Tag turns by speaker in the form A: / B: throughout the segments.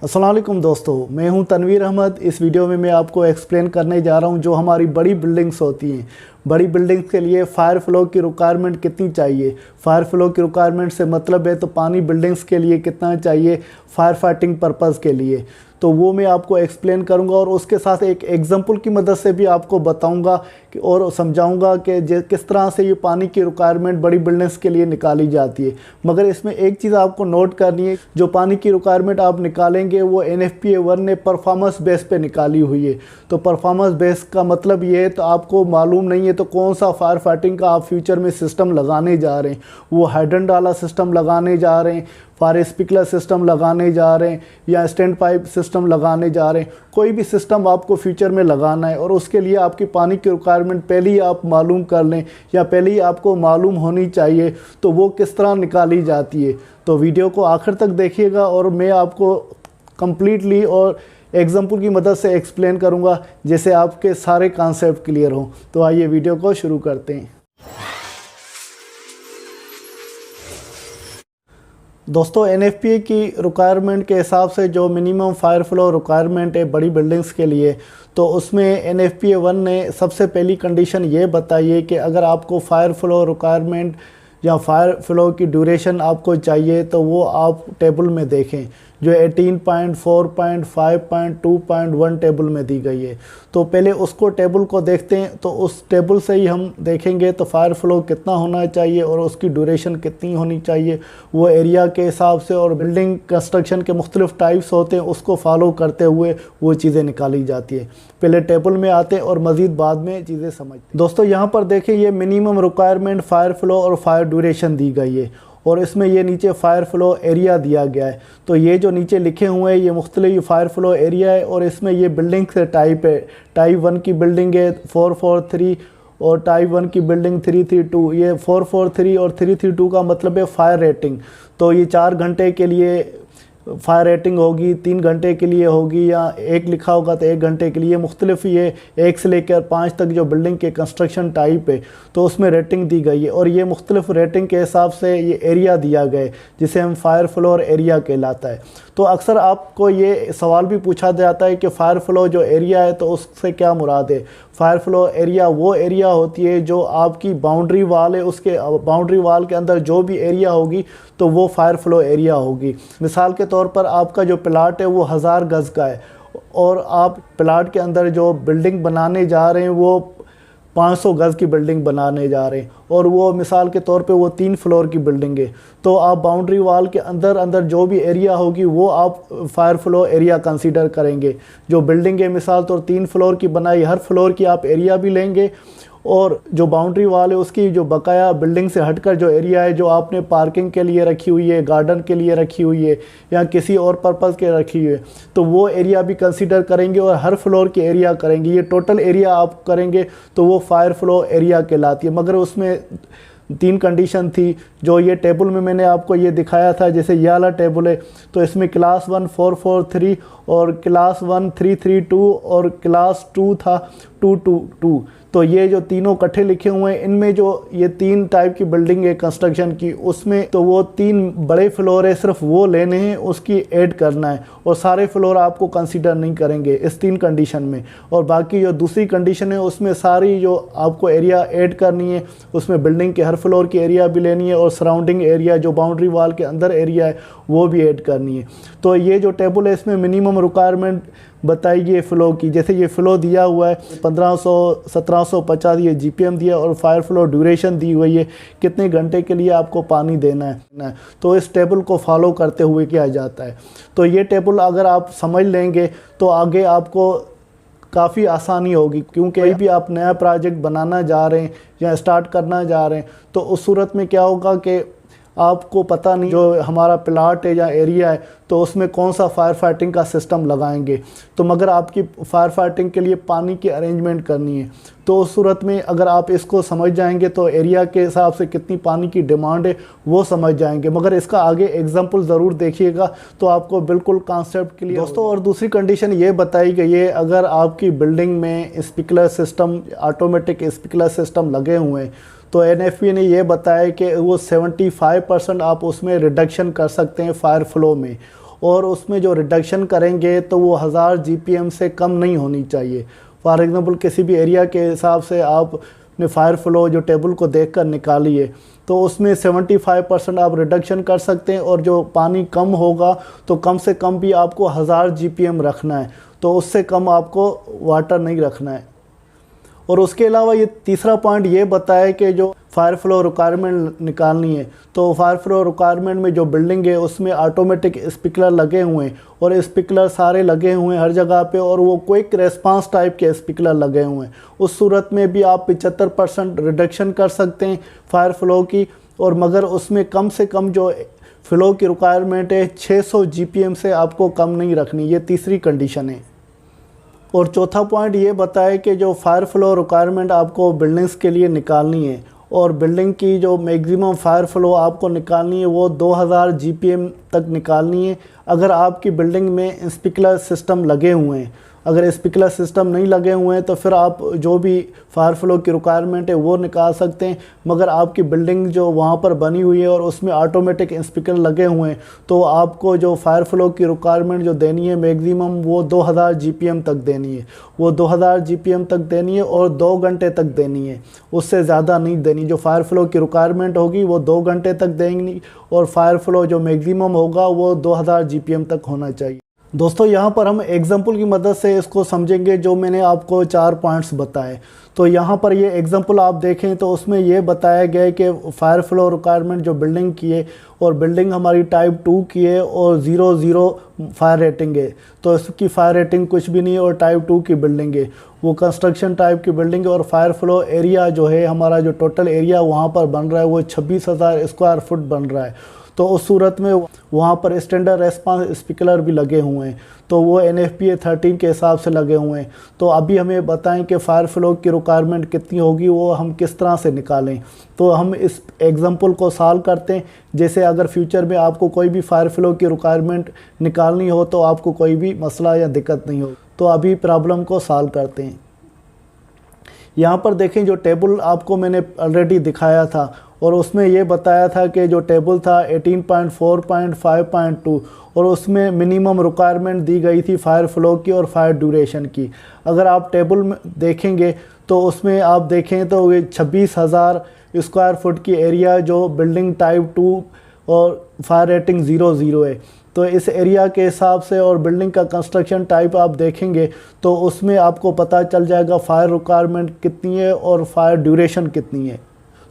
A: अस्सलाम वालेकुम दोस्तों, मैं हूं तनवीर अहमद। इस वीडियो में मैं आपको एक्सप्लेन करने जा रहा हूं जो हमारी बड़ी बिल्डिंग्स होती हैं। बड़ी बिल्डिंग्स के लिए फायर फ्लो की रिक्वायरमेंट कितनी चाहिए। फायर फ्लो की रिक्वायरमेंट से मतलब है तो पानी बिल्डिंग्स के लिए कितना चाहिए फायर फाइटिंग पर्पज़ के लिए, तो वो मैं आपको एक्सप्लेन करूंगा और उसके साथ एक एग्जांपल की मदद से भी आपको बताऊंगा कि और समझाऊंगा कि किस तरह से ये पानी की रिक्वायरमेंट बड़ी बिल्डिंग्स के लिए निकाली जाती है। मगर इसमें एक चीज़ आपको नोट करनी है, जो पानी की रिक्वायरमेंट आप निकालेंगे वो NFPA 1 ने परफॉर्मेंस बेस पे निकाली हुई है। तो परफॉर्मेंस बेस का मतलब ये है, तो आपको मालूम नहीं है तो कौन सा फायर फाइटिंग का आप फ्यूचर में सिस्टम लगाने जा रहे हैं, वो हाइड्रेंट वाला सिस्टम लगाने जा रहे हैं, फायर स्प्रिंकलर सिस्टम लगाने जा रहे हैं या स्टैंड पाइप सिस्टम लगाने जा रहे हैं। कोई भी सिस्टम आपको फ्यूचर में लगाना है और उसके लिए आपकी पानी की रिक्वायरमेंट पहले ही आप मालूम कर लें या पहले ही आपको मालूम होनी चाहिए तो वो किस तरह निकाली जाती है। तो वीडियो को आखिर तक देखिएगा और मैं आपको कम्प्लीटली और एग्जाम्पल की मदद से एक्सप्लेन करूँगा जिससे आपके सारे कॉन्सेप्ट क्लियर हों। तो आइए वीडियो को शुरू करते हैं। दोस्तों, NFPA की रिक्वायरमेंट के हिसाब से जो मिनिमम फायर फ्लो रिक्वायरमेंट है बड़ी बिल्डिंग्स के लिए, तो उसमें NFPA 1 ने सबसे पहली कंडीशन ये बताई है कि अगर आपको फायर फ्लो रिक्वायरमेंट या फायर फ्लो की ड्यूरेशन आपको चाहिए तो वो आप टेबल में देखें जो 18.4.5.2.1 टेबल में दी गई है। तो पहले उसको टेबल को देखते हैं, तो उस टेबल से ही हम देखेंगे तो फायर फ्लो कितना होना चाहिए और उसकी ड्यूरेशन कितनी होनी चाहिए। वो एरिया के हिसाब से और बिल्डिंग कंस्ट्रक्शन के मुख्तलिफ टाइप्स होते हैं, उसको फॉलो करते हुए वो चीज़ें निकाली जाती है। पहले टेबल में आते हैं और मज़ीद बाद में चीज़ें समझते। दोस्तों, यहाँ पर देखें ये मिनिमम रिक्वायरमेंट फायर फ्लो और फायर ड्यूरेशन दी गई है और इसमें ये नीचे फायर फ्लो एरिया दिया गया है। तो ये जो नीचे लिखे हुए हैं ये मुख्तलिफ फायर फ्लो एरिया है और इसमें ये बिल्डिंग से टाइप है। टाइप 1 की बिल्डिंग है 443 और टाइप 1 की बिल्डिंग 332। ये 443 और 332 का मतलब है फायर रेटिंग। तो ये 4 घंटे के लिए फायर रेटिंग होगी, 3 घंटे के लिए होगी या 1 लिखा होगा तो 1 घंटे के लिए। मुख्तलिफ ये 1 से लेकर 5 तक जो बिल्डिंग के कंस्ट्रक्शन टाइप है तो उसमें रेटिंग दी गई है और ये मुख्तलिफ रेटिंग के हिसाब से ये एरिया दिया गया है जिसे हम फायर फ्लो एरिया कहलाता है। तो अक्सर आपको ये सवाल भी पूछा जाता है कि फायर फ्लो जो एरिया है तो उससे क्या मुराद है। फायर फ्लो एरिया वो एरिया होती है जो आपकी बाउंड्री वाल है, उसके बाउंड्री वाल के अंदर जो भी एरिया होगी तो वो फायर फ्लो एरिया होगी। मिसाल के तौर पर आपका जो प्लाट है वो 1000 गज़ का है और आप प्लाट के अंदर जो बिल्डिंग बनाने जा रहे हैं वो 500 गज़ की बिल्डिंग बनाने जा रहे हैं और वो मिसाल के तौर पे वो 3 फ्लोर की बिल्डिंग है। तो आप बाउंड्री वाल के अंदर जो भी एरिया होगी वो आप फायर फ्लो एरिया कंसीडर करेंगे। जो बिल्डिंग है मिसाल तौर 3 फ्लोर की बनाई, हर फ्लोर की आप एरिया भी लेंगे और जो बाउंड्री वाल है उसकी जो बकाया बिल्डिंग से हटकर जो एरिया है जो आपने पार्किंग के लिए रखी हुई है, गार्डन के लिए रखी हुई है या किसी और पर्पज़ के रखी हुई है, तो वो एरिया भी कंसीडर करेंगे और हर फ्लोर की एरिया करेंगे। ये टोटल एरिया आप करेंगे तो वो फायर फ्लो एरिया कहलाती है। मगर उसमें 3 कंडीशन थी जो ये टेबल में मैंने आपको ये दिखाया था। जैसे ये वाला टेबल है तो इसमें क्लास 1 443 और क्लास 1 332 और क्लास 2 था 222। तो ये जो तीनों इकट्ठे लिखे हुए हैं इनमें जो ये 3 टाइप की बिल्डिंग है कंस्ट्रक्शन की, उसमें तो वो 3 बड़े फ्लोर है, सिर्फ वो लेने हैं, उसकी ऐड करना है और सारे फ्लोर आपको कंसीडर नहीं करेंगे इस 3 कंडीशन में। और बाकी जो दूसरी कंडीशन है उसमें सारी जो आपको एरिया ऐड करनी है, उसमें बिल्डिंग के हर फ्लोर की एरिया भी लेनी है और सराउंडिंग एरिया जो बाउंड्री वाल के अंदर एरिया है वो भी ऐड करनी है। तो ये जो टेबल है इसमें मिनिमम रिक्वायरमेंट बताइए फ़्लो की। जैसे ये फ़्लो दिया हुआ है 1500 1750 ये GPM दिया और फायर फ्लो ड्यूरेशन दी हुई है कितने घंटे के लिए आपको पानी देना है। तो इस टेबल को फॉलो करते हुए किया जाता है। तो ये टेबल अगर आप समझ लेंगे तो आगे आपको काफ़ी आसानी होगी, क्योंकि कहीं भी आप नया प्रोजेक्ट बनाना जा रहे हैं या स्टार्ट करना जा रहे हैं तो उस सूरत में क्या होगा कि आपको पता नहीं जो हमारा प्लाट है या एरिया है तो उसमें कौन सा फायर फाइटिंग का सिस्टम लगाएंगे। तो मगर आपकी फायर फाइटिंग के लिए पानी की अरेंजमेंट करनी है तो उस सूरत में अगर आप इसको समझ जाएंगे तो एरिया के हिसाब से कितनी पानी की डिमांड है वो समझ जाएंगे। मगर इसका आगे एग्जांपल ज़रूर देखिएगा तो आपको बिल्कुल कॉन्सेप्ट क्लियर दोस्तों। और दूसरी कंडीशन ये बताई गई है, अगर आपकी बिल्डिंग में sprinkler system, automatic sprinkler system लगे हुए हैं तो NFPA ने ये बताया कि वो 75% आप उसमें रिडक्शन कर सकते हैं फायर फ्लो में और उसमें जो रिडक्शन करेंगे तो वो 1000 GPM से कम नहीं होनी चाहिए। फॉर एग्ज़ाम्पल किसी भी एरिया के हिसाब से आपने फायर फ्लो जो टेबल को देख कर निकाली है, तो उसमें 75% आप रिडक्शन कर सकते हैं, और जो पानी कम होगा तो कम से कम भी आपको 1000 GPM रखना है, तो उससे कम आपको वाटर नहीं रखना है। और उसके अलावा ये तीसरा पॉइंट ये बताया कि जो फायर फ्लो रिक्वायरमेंट निकालनी है, तो फायर फ्लो रिक्वायरमेंट में जो बिल्डिंग है उसमें ऑटोमेटिक स्प्रिंकलर लगे हुए हैं, और स्प्रिंकलर सारे लगे हुए हैं हर जगह पे, और वो क्विक रेस्पॉन्स टाइप के स्प्रिंकलर लगे हुए हैं। उस सूरत में भी आप 75% रिडक्शन कर सकते हैं फायर फ्लो की, और मगर उसमें कम से कम जो फ्लो की रिक्वायरमेंट है 600 GPM से आपको कम नहीं रखनी, ये तीसरी कंडीशन है। और चौथा पॉइंट ये बताए कि जो फायर फ्लो रिक्वायरमेंट आपको बिल्डिंग्स के लिए निकालनी है, और बिल्डिंग की जो मैक्सिमम फायर फ्लो आपको निकालनी है वो 2000 GPM तक निकालनी है, अगर आपकी बिल्डिंग में स्प्रिंकलर सिस्टम लगे हुए हैं। अगर स्प्रिंकलर सिस्टम नहीं लगे हुए हैं तो फिर आप जो भी फायर फ्लो की रिक्वायरमेंट है वो निकाल सकते हैं, मगर आपकी बिल्डिंग जो वहाँ पर बनी हुई है और उसमें ऑटोमेटिक स्प्रिंकलर लगे हुए हैं, तो आपको जो फायर फ्लो की रिक्वायरमेंट जो देनी है मैक्सिमम वो 2000 GPM तक देनी है। वो 2000 GPM तक देनी है और 2 घंटे तक देनी है, उससे ज़्यादा नहीं देनी। जो फायर फ्लो की रिक्वायरमेंट होगी वो 2 घंटे तक देंगी, और फायर फ्लो जो मैक्सिमम होगा वो 2000 GPM तक होना चाहिए। दोस्तों यहाँ पर हम एग्जाम्पल की मदद से इसको समझेंगे, जो मैंने आपको 4 पॉइंट्स बताए। तो यहाँ पर ये एग्जाम्पल आप देखें तो उसमें ये बताया गया है कि फायर फ्लो रिक्वायरमेंट जो बिल्डिंग की है, और बिल्डिंग हमारी टाइप 2 की है और 0 फायर रेटिंग है, तो इसकी फायर रेटिंग कुछ भी नहीं है, और टाइप 2 की बिल्डिंग है, वो कंस्ट्रक्शन टाइप की बिल्डिंग है। और फायर फ्लो एरिया जो है हमारा जो टोटल एरिया वहाँ पर बन रहा है वो 26,000 स्क्वायर फुट बन रहा है। तो उस सूरत में वहाँ पर स्टैंडर्ड रेस्पॉन्स स्प्रिंकलर भी लगे हुए हैं, तो वो NFPA 13 के हिसाब से लगे हुए हैं। तो अभी हमें बताएं कि फायर फ्लो की रिक्वायरमेंट कितनी होगी, वो हम किस तरह से निकालें। तो हम इस एग्जांपल को सॉल्व करते हैं, जैसे अगर फ्यूचर में आपको कोई भी फायर फ्लो की रिक्वायरमेंट निकालनी हो तो आपको कोई भी मसला या दिक्कत नहीं हो। तो अभी प्रॉब्लम को सॉल्व करते हैं। यहाँ पर देखें, जो टेबल आपको मैंने ऑलरेडी दिखाया था, और उसमें ये बताया था कि जो टेबल था 18.4.5.2, और उसमें मिनिमम रिक्वायरमेंट दी गई थी फायर फ्लो की और फायर ड्यूरेशन की। अगर आप टेबल में देखेंगे तो उसमें आप देखें तो ये 26,000 स्क्वायर फुट की एरिया जो बिल्डिंग टाइप 2 और फायर रेटिंग 0 है, तो इस एरिया के हिसाब से और बिल्डिंग का कंस्ट्रक्शन टाइप आप देखेंगे तो उसमें आपको पता चल जाएगा फायर रिक्वायरमेंट कितनी है और फायर ड्यूरेशन कितनी है।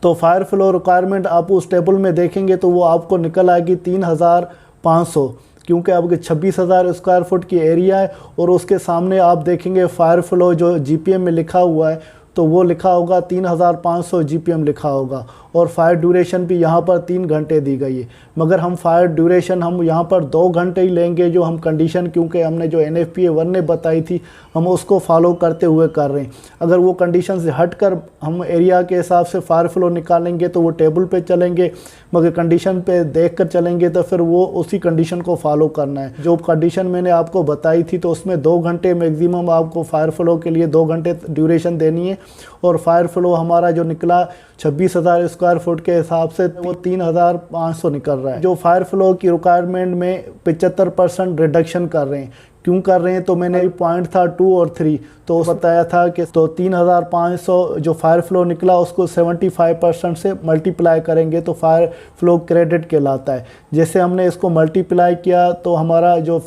A: तो फायर फ्लो रिक्वायरमेंट आप उस टेबल में देखेंगे तो वो आपको निकल आएगी 3500, क्योंकि आपके 26,000 स्क्वायर फुट की एरिया है, और उसके सामने आप देखेंगे फायर फ्लो जो GPM में लिखा हुआ है तो वो लिखा होगा 3500 GPM लिखा होगा, और फायर ड्यूरेशन भी यहाँ पर 3 घंटे दी गई है। मगर हम फायर ड्यूरेशन हम यहाँ पर 2 घंटे ही लेंगे, जो हम कंडीशन क्योंकि हमने जो NFPA 1 ने बताई थी हम उसको फॉलो करते हुए कर रहे हैं। अगर वो कंडीशन से हटकर हम एरिया के हिसाब से फायर फ्लो निकालेंगे तो वो टेबल पे चलेंगे, मगर कंडीशन पे देख कर चलेंगे तो फिर वो उसी कंडीशन को फॉलो करना है। जो कंडीशन मैंने आपको बताई थी तो उसमें 2 घंटे मैक्सिमम आपको फायर फ्लो के लिए 2 घंटे ड्यूरेशन देनी है, और फायर फ्लो हमारा जो निकला 26,000 स्क्वायर फुट के हिसाब से वो 3,500 निकल रहा है। जो फायर फ्लो की रिक्वायरमेंट में 75% रिडक्शन कर रहे हैं। क्यों कर रहे हैं, तो मैंने पॉइंट था 2 और 3 तो बताया था कि तो 3,500 जो फायर फ्लो निकला उसको 75% से मल्टीप्लाई करेंगे तो फायर फ्लो क्रेडिट कहलाता है। जैसे हमने इसको मल्टीप्लाई किया तो हमारा जो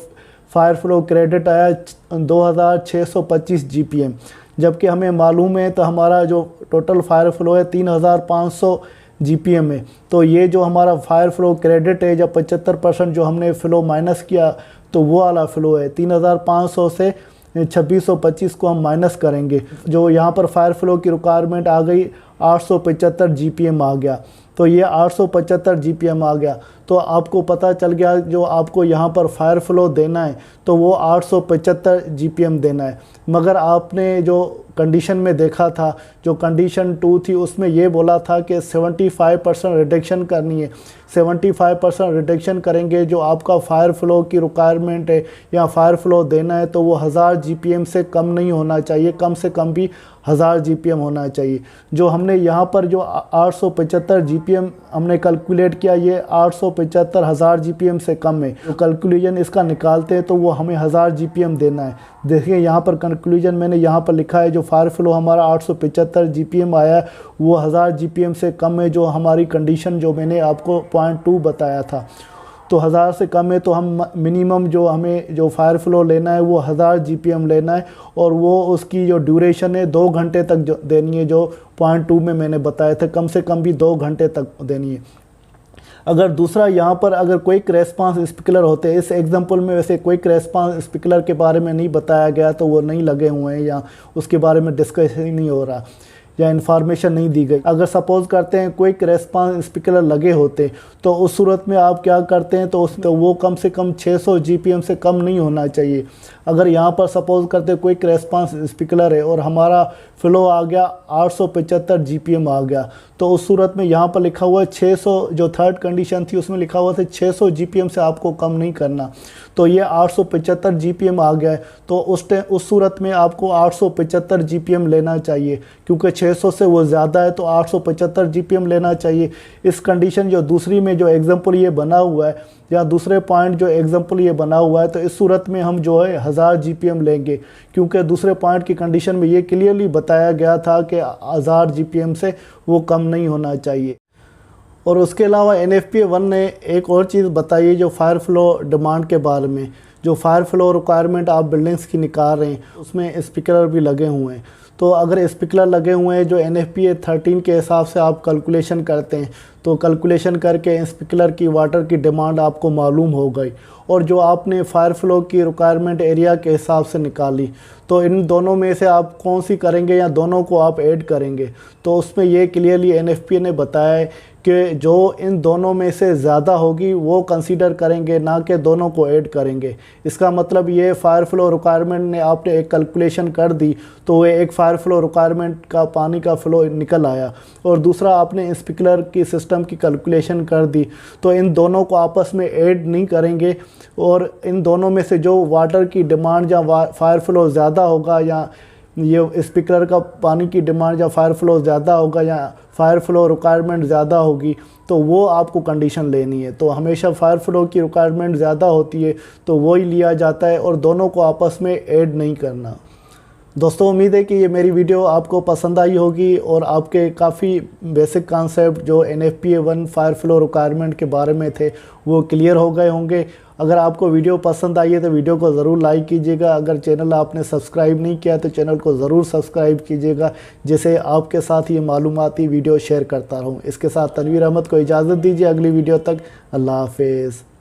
A: फायर फ्लो क्रेडिट आया 2,625 GPM, जबकि हमें मालूम है तो हमारा जो टोटल फायर फ्लो है 3,500 GPM है। तो ये जो हमारा फायर फ्लो क्रेडिट है, जब 75% जो हमने फ्लो माइनस किया तो वो वाला फ्लो है 3,500 से 2,625 को हम माइनस करेंगे। जो यहाँ पर फायर फ्लो की रिक्वायरमेंट आ गई 875 GPM आ गया, तो ये 875 GPM आ गया। तो आपको पता चल गया जो आपको यहाँ पर फायर फ्लो देना है तो वो 875 GPM देना है। मगर आपने जो कंडीशन में देखा था, जो कंडीशन 2 थी उसमें ये बोला था कि 75% रिडक्शन करनी है। 75% रिडक्शन करेंगे, जो आपका फायर फ्लो की रिक्वायरमेंट है या फायर फ्लो देना है तो वो 1000 GPM से कम नहीं होना चाहिए, कम से कम भी 1000 GPM होना चाहिए। जो हमने यहाँ पर जो 875 जीपीएम हमने कैलकुलेट किया, ये 875,000 जीपीएम से कम है। तो कैलकुलेशन इसका निकालते हैं तो वो हमें 1000 जीपीएम देना है। देखिए यहाँ पर कंक्लूजन मैंने यहाँ पर लिखा है, जो फायर फ्लो हमारा 875 जीपीएम आया है वो 1000 जीपीएम से कम है, जो हमारी कंडीशन जो मैंने आपको 0.2 बताया था। तो 1000 से कम है तो हम मिनिमम जो हमें जो फायर फ्लो लेना है वो 1000 जीपीएम लेना है, और वो उसकी जो ड्यूरेशन है 2 घंटे तक जो देनी है, जो 0.2 में मैंने बताया था, कम से कम भी 2 घंटे तक देनी है। अगर दूसरा यहाँ पर अगर क्विक रेस्पॉन्स स्पिंकलर होते हैं, इस एग्जांपल में वैसे क्विक रेस्पॉन्स स्पिंकलर के बारे में नहीं बताया गया तो वो नहीं लगे हुए हैं या उसके बारे में डिस्कशन नहीं हो रहा या इन्फॉर्मेशन नहीं दी गई। अगर सपोज़ करते हैं क्विक रेस्पॉन्स स्पिंकलर लगे होते तो उस सूरत में आप क्या करते हैं, तो वो कम से कम 600 जीपीएम से कम नहीं होना चाहिए। अगर यहाँ पर सपोज़ करते हैं क्विक रेस्पॉन्स स्पिंकलर है और हमारा फ़्लो आ गया 875 जीपीएम आ गया, तो उस सूरत में यहाँ पर लिखा हुआ है 600, जो थर्ड कंडीशन थी उसमें लिखा हुआ था 600 जीपीएम से आपको कम नहीं करना। तो ये 875 जीपीएम आ गया है, तो उस सूरत में आपको 875 जीपीएम लेना चाहिए, क्योंकि 600 से वो ज़्यादा है तो 875 जीपीएम लेना चाहिए। इस कंडीशन जो दूसरी में जो एग्जांपल ये बना हुआ है या दूसरे पॉइंट जो एग्जांपल ये बना हुआ है, तो इस सूरत में हम जो है 1000 जीपीएम लेंगे, क्योंकि दूसरे पॉइंट की कंडीशन में ये क्लियरली बताया गया था कि 1000 जीपीएम से वो कम नहीं होना चाहिए। और उसके अलावा NFPA 1 ने एक और चीज़ बताई है जो फायर फ्लो डिमांड के बारे में। जो फायर फ्लो रिक्वायरमेंट आप बिल्डिंग्स की निकाल रहे हैं उसमें स्पीकर भी लगे हुए हैं। तो अगर स्पीकर लगे हुए हैं जो NFPA 13 के हिसाब से आप कैलकुलेशन करते हैं, तो कैलकुलेशन करके स्पीकर की वाटर की डिमांड आपको मालूम हो गई, और जो आपने फायर फ्लो की रिक्वायरमेंट एरिया के हिसाब से निकाली, तो इन दोनों में से आप कौन सी करेंगे या दोनों को आप ऐड करेंगे। तो उसमें ये क्लियरली NFPA ने बताया है कि जो इन दोनों में से ज़्यादा होगी वो कंसीडर करेंगे, ना कि दोनों को ऐड करेंगे। इसका मतलब ये फायर फ्लो रिक्वायरमेंट ने आपने एक कैलकुलेशन कर दी तो वो एक फायर फ्लो रिक्वायरमेंट का पानी का फ़्लो निकल आया, और दूसरा आपने स्प्रिंकलर की सिस्टम की कैलकुलेशन कर दी, तो इन दोनों को आपस में ऐड नहीं करेंगे, और इन दोनों में से जो वाटर की डिमांड या फायर फ्लो ज़्यादा होगा, या ये स्प्रिंकलर का पानी की डिमांड या फायर फ्लो ज़्यादा होगा या फायर फ्लो रिक्वायरमेंट ज़्यादा होगी, तो वो आपको कंडीशन लेनी है। तो हमेशा फायर फ्लो की रिक्वायरमेंट ज़्यादा होती है तो वो ही लिया जाता है, और दोनों को आपस में ऐड नहीं करना। दोस्तों, उम्मीद है कि ये मेरी वीडियो आपको पसंद आई होगी और आपके काफ़ी बेसिक कॉन्सेप्ट जो NFPA 1 फायर फ्लो रिक्वायरमेंट के बारे में थे वो क्लियर हो गए होंगे। अगर आपको वीडियो पसंद आई है तो वीडियो को ज़रूर लाइक कीजिएगा। अगर चैनल आपने सब्सक्राइब नहीं किया तो चैनल को ज़रूर सब्सक्राइब कीजिएगा, जिससे आपके साथ ये मालूमाती वीडियो शेयर करता रहूँ। इसके साथ तनवीर अहमद को इजाज़त दीजिए, अगली वीडियो तक अल्लाह हाफिज़।